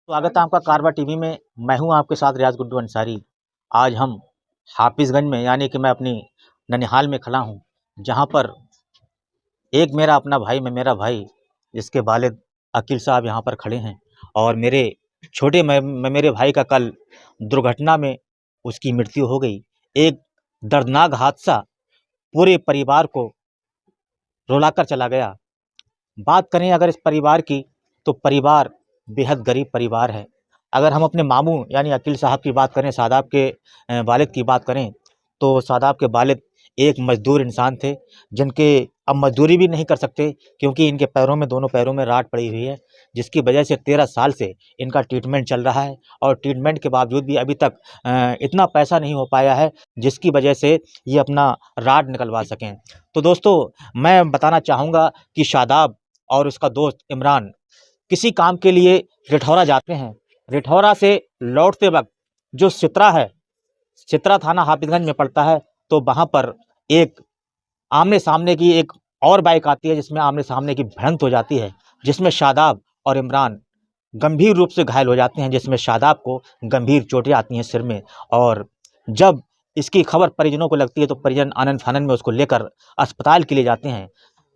स्वागत है आपका कारवा टीवी में। मैं हूं आपके साथ रियाज गुड्डू अंसारी। आज हम हाफिजगंज में यानी कि मैं अपनी ननिहाल में खड़ा हूं, जहां पर एक मेरा अपना भाई मेरा भाई जिसके वालिद अकील साहब यहां पर खड़े हैं और मेरे छोटे मेरे भाई का कल दुर्घटना में उसकी मृत्यु हो गई। एक दर्दनाक हादसा पूरे परिवार को रुलाकर चला गया। बात करें अगर इस परिवार की, तो परिवार बेहद गरीब परिवार है। अगर हम अपने मामू यानी अकील साहब की बात करें, शादाब के वालिद की बात करें, तो शादाब के वालिद एक मज़दूर इंसान थे, जिनके अब मज़दूरी भी नहीं कर सकते क्योंकि इनके पैरों में, दोनों पैरों में राड पड़ी हुई है, जिसकी वजह से 13 साल से इनका ट्रीटमेंट चल रहा है और ट्रीटमेंट के बावजूद भी अभी तक इतना पैसा नहीं हो पाया है जिसकी वजह से ये अपना राड निकलवा सकें। तो दोस्तों, मैं बताना चाहूँगा कि शादाब और उसका दोस्त इमरान किसी काम के लिए रिठौरा जाते हैं। रिठौरा से लौटते वक्त जो सित्रा है, सित्रा थाना हाफिजगंज में पड़ता है, तो वहाँ पर एक आमने सामने की एक और बाइक आती है, जिसमें आमने सामने की भिड़ंत हो जाती है, जिसमें शादाब और इमरान गंभीर रूप से घायल हो जाते हैं, जिसमें शादाब को गंभीर चोटें आती हैं सिर में। और जब इसकी खबर परिजनों को लगती है तो परिजन आनन फानन में उसको लेकर अस्पताल के लिए जाते हैं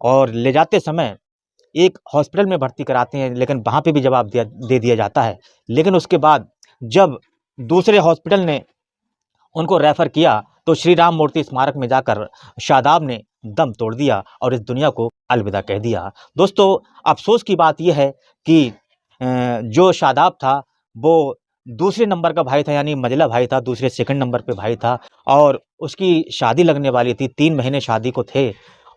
और ले जाते समय एक हॉस्पिटल में भर्ती कराते हैं, लेकिन वहाँ पे भी जवाब दे दिया जाता है। लेकिन उसके बाद जब दूसरे हॉस्पिटल ने उनको रेफ़र किया, तो श्री राम मूर्ति स्मारक में जाकर शादाब ने दम तोड़ दिया और इस दुनिया को अलविदा कह दिया। दोस्तों, अफ़सोस की बात ये है कि जो शादाब था, वो दूसरे नंबर का भाई था, यानी मझला भाई था, दूसरे सेकंड नंबर पे भाई था और उसकी शादी लगने वाली थी, 3 महीने शादी को थे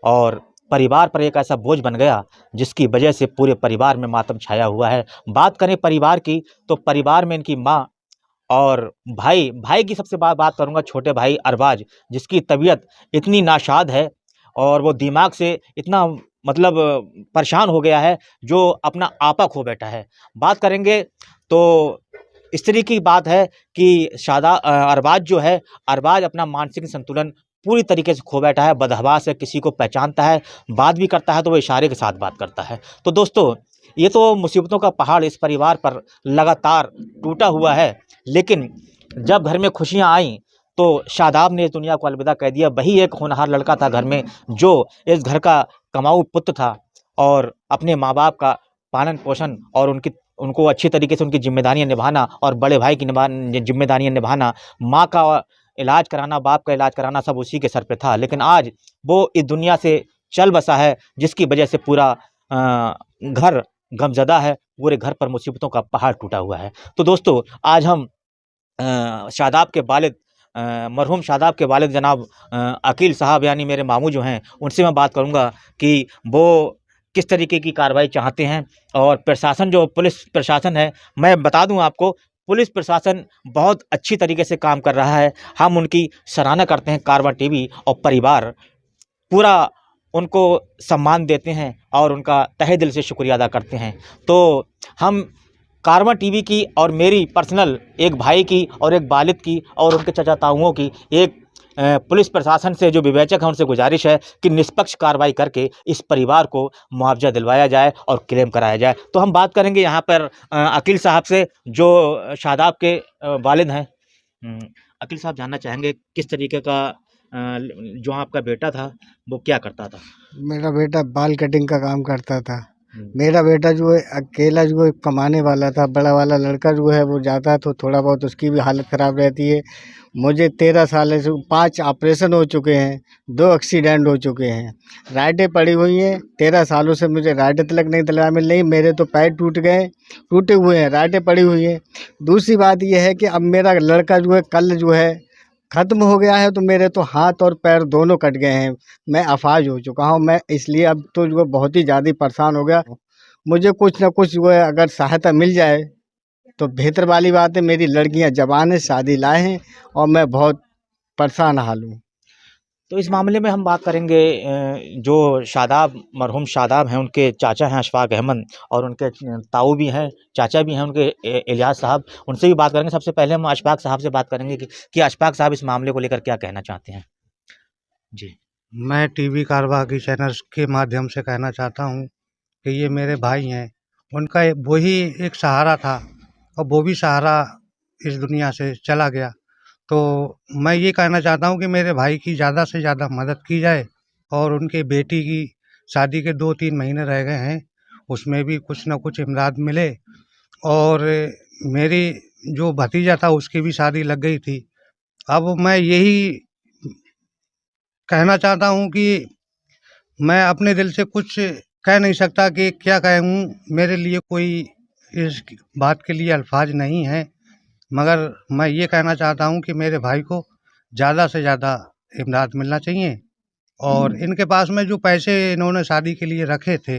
और परिवार पर एक ऐसा बोझ बन गया, जिसकी वजह से पूरे परिवार में मातम छाया हुआ है। बात करें परिवार की, तो परिवार में इनकी माँ और भाई की सबसे बात करूँगा, छोटे भाई अरबाज, जिसकी तबीयत इतनी नाशाद है और वो दिमाग से इतना मतलब परेशान हो गया है, जो अपना आपा खो बैठा है। बात करेंगे तो इस तरह की बात है कि अरबाज जो है, अरबाज अपना मानसिक संतुलन पूरी तरीके से खो बैठा है, बदहवास है, किसी को पहचानता है, बात भी करता है तो वो इशारे के साथ बात करता है। तो दोस्तों, ये तो मुसीबतों का पहाड़ इस परिवार पर लगातार टूटा हुआ है, लेकिन जब घर में खुशियाँ आईं, तो शादाब ने इस दुनिया को अलविदा कह दिया। वही एक होनहार लड़का था घर में, जो इस घर का कमाऊ पुत्र था और अपने माँ-बाप का पालन-पोषण और उनको अच्छी तरीके से उनकी ज़िम्मेदारियाँ निभाना और बड़े भाई की ज़िम्मेदारियाँ निभाना, माँ का इलाज कराना, बाप का इलाज कराना, सब उसी के सर पे था। लेकिन आज वो इस दुनिया से चल बसा है, जिसकी वजह से पूरा घर गमज़दा है, पूरे घर पर मुसीबतों का पहाड़ टूटा हुआ है। तो दोस्तों, आज हम शादाब के वालिद मरहूम शादाब के वालिद जनाब अकील साहब यानी मेरे मामू जो हैं, उनसे मैं बात करूँगा कि वो किस तरीके की कार्रवाई चाहते हैं। और प्रशासन, जो पुलिस प्रशासन है, मैं बता दूँ आपको, पुलिस प्रशासन बहुत अच्छी तरीके से काम कर रहा है। हम उनकी सराहना करते हैं, कारवां टीवी और परिवार पूरा उनको सम्मान देते हैं और उनका तहे दिल से शुक्रिया अदा करते हैं। तो हम कारवां टीवी की और मेरी पर्सनल एक भाई की और एक वालिद की और उनके चाचा ताऊओं की एक पुलिस प्रशासन से जो विवेचक हैं, उनसे गुजारिश है कि निष्पक्ष कार्रवाई करके इस परिवार को मुआवजा दिलवाया जाए और क्लेम कराया जाए। तो हम बात करेंगे यहाँ पर अकील साहब से, जो शादाब के वालिद हैं। अकील साहब, जानना चाहेंगे किस तरीके का जो आपका बेटा था वो क्या करता था? मेरा बेटा बाल कटिंग का काम करता था। हम्म, मेरा बेटा जो है अकेला जो है कमाने वाला था। बड़ा वाला लड़का जो है वो जाता तो थोड़ा बहुत उसकी भी हालत ख़राब रहती है। मुझे 13 साल से 5 ऑपरेशन हो चुके हैं, 2 एक्सीडेंट हो चुके हैं, राइटें पड़ी हुई हैं। 13 सालों से मुझे राइटें तक नहीं दिलवा मिल रही। मेरे तो पैर टूट गए, टूटे हुए हैं, राइटें पड़ी हुई हैं। दूसरी बात ये है कि अब मेरा लड़का जो है कल जो है ख़त्म हो गया है, तो मेरे तो हाथ और पैर दोनों कट गए हैं। मैं अपाहिज हो चुका हूँ। मैं इसलिए अब तो जो है बहुत ही ज़्यादा परेशान हो गया। मुझे कुछ न कुछ जो है अगर सहायता मिल जाए तो बेहतर वाली बात है। मेरी लड़कियां जवान हैं, शादी लाए हैं और मैं बहुत परेशान हाल हूँ। तो इस मामले में हम बात करेंगे, जो शादाब मरहूम शादाब हैं, उनके चाचा हैं अशफाक अहमद और उनके ताऊ भी हैं, चाचा भी हैं उनके इलियास साहब, उनसे भी बात करेंगे। सबसे पहले हम अशफाक साहब से बात करेंगे कि अशफाक साहब इस मामले को लेकर क्या कहना चाहते हैं? जी। मैं टीवी कारवां की चैनल के माध्यम से कहना चाहता हूँ कि ये मेरे भाई हैं। उनका वही एक सहारा था और वो भी सहारा इस दुनिया से चला गया। तो मैं ये कहना चाहता हूँ कि मेरे भाई की ज़्यादा से ज़्यादा मदद की जाए और उनके बेटी की शादी के 2-3 महीने रह गए हैं, उसमें भी कुछ न कुछ इमदाद मिले। और मेरी जो भतीजा था उसकी भी शादी लग गई थी। अब मैं यही कहना चाहता हूँ कि मैं अपने दिल से कुछ कह नहीं सकता कि क्या कहूँ, मेरे लिए कोई इस बात के लिए अल्फाज नहीं है, मगर मैं ये कहना चाहता हूँ कि मेरे भाई को ज़्यादा से ज़्यादा इमदाद मिलना चाहिए। और इनके पास में जो पैसे इन्होंने शादी के लिए रखे थे,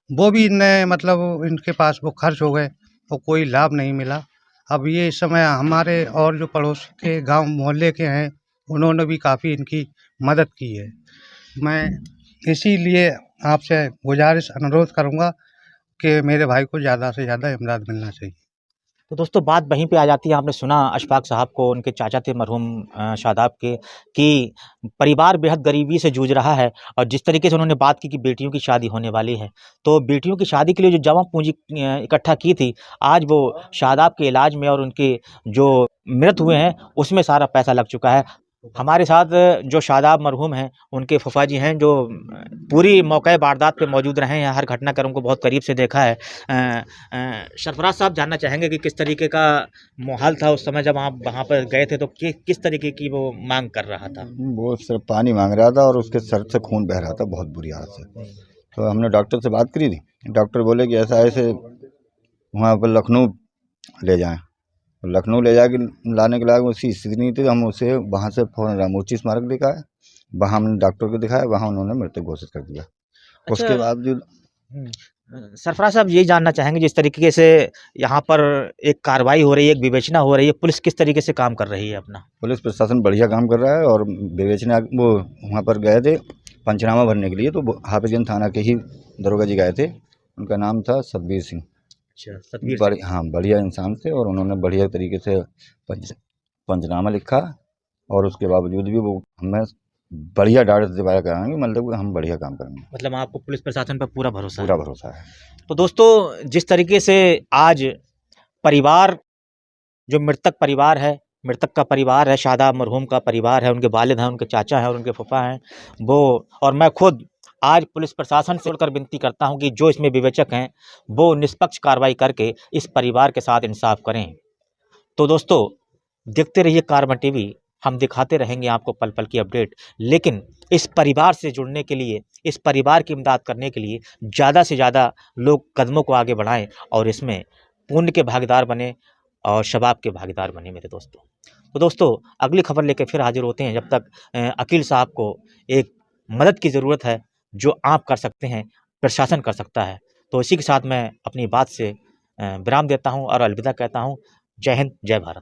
वो भी इनने मतलब इनके पास वो खर्च हो गए और कोई लाभ नहीं मिला। अब ये इस समय हमारे और जो पड़ोस के गाँव मोहल्ले के हैं, उन्होंने भी काफ़ी इनकी मदद की है। मैं इसीलिए आपसे गुज़ारिश अनुरोध करूँगा कि मेरे भाई को ज़्यादा से ज़्यादा इमदाद मिलना चाहिए। तो दोस्तों बात वहीं पे आ जाती है। आपने सुना अशफाक साहब को, उनके चाचा थे मरहूम शादाब के, कि परिवार बेहद गरीबी से जूझ रहा है। और जिस तरीके से उन्होंने बात की कि बेटियों की शादी होने वाली है, तो बेटियों की शादी के लिए जो जमा पूंजी इकट्ठा की थी, आज वो शादाब के इलाज में और उनके जो मृत हुए हैं उसमें सारा पैसा लग चुका है। हमारे साथ जो शादाब मरहूम हैं, उनके फूफा जी हैं, जो पूरी मौके वारदात पे मौजूद रहे हैं, हर घटनाक्रम को बहुत करीब से देखा है। सरफराज साहब जानना चाहेंगे कि किस तरीके का माहौल था उस समय जब आप वहाँ पर गए थे, तो किस तरीके की वो मांग कर रहा था? वो सिर्फ पानी मांग रहा था और उसके सर से खून बह रहा था बहुत बुरी हालत से। तो हमने डॉक्टर से बात करी थी, डॉक्टर बोले कि ऐसा ऐसे वहाँ पर लखनऊ ले जाएं। लखनऊ ले जाके लाने के बाद उसकी स्थिति नहीं थी, हम उसे वहाँ से फ़ौरन रामूर्ति स्मारक दिखाया, वहाँ हमने डॉक्टर को दिखाया, वहाँ उन्होंने मृत घोषित कर दिया। उसके अच्छा। बावजूद सरफराज साहब यही जानना चाहेंगे, जिस तरीके से यहाँ पर एक कार्रवाई हो रही है, एक विवेचना हो रही है, पुलिस किस तरीके से काम कर रही है अपना? पुलिस प्रशासन बढ़िया काम कर रहा है और विवेचना वो वहाँ पर गए थे पंचनामा भरने के लिए, तो हाफिजगंज थाना के ही दरोगा जी गए थे, उनका नाम था सतबीर सिंह। अच्छा, सतबीर बड़े सिंह। हाँ बढ़िया इंसान थे और उन्होंने बढ़िया तरीके से पंचनामा लिखा और उसके बावजूद भी वो हमें बढ़िया डाट दिवाया कराएंगे, मतलब कि हम बढ़िया काम करेंगे, मतलब आपको पुलिस प्रशासन पर पूरा भरोसा है? पूरा भरोसा है। तो दोस्तों जिस तरीके से आज परिवार, जो मृतक परिवार है, मृतक का परिवार है, शादाब मरहूम का परिवार है, उनके वालिद हैं, उनके चाचा हैं और उनके फूफा हैं, वो और मैं खुद आज पुलिस प्रशासन से जुड़कर विनती करता हूं कि जो इसमें विवेचक हैं, वो निष्पक्ष कार्रवाई करके इस परिवार के साथ इंसाफ करें। तो दोस्तों देखते रहिए कार्बन टीवी, हम दिखाते रहेंगे आपको पल पल की अपडेट। लेकिन इस परिवार से जुड़ने के लिए, इस परिवार की इमदाद करने के लिए ज़्यादा से ज़्यादा लोग कदमों को आगे बढ़ाएं और इसमें पुण्य के भागीदार बने और शबाब के भागीदार बने मेरे दोस्तों। तो दोस्तों अगली खबर लेकर फिर हाजिर होते हैं। जब तक अकील साहब को एक मदद की ज़रूरत है, जो आप कर सकते हैं, प्रशासन कर सकता है। तो इसी के साथ मैं अपनी बात से विराम देता हूँ और अलविदा कहता हूँ। जय हिंद, जय भारत।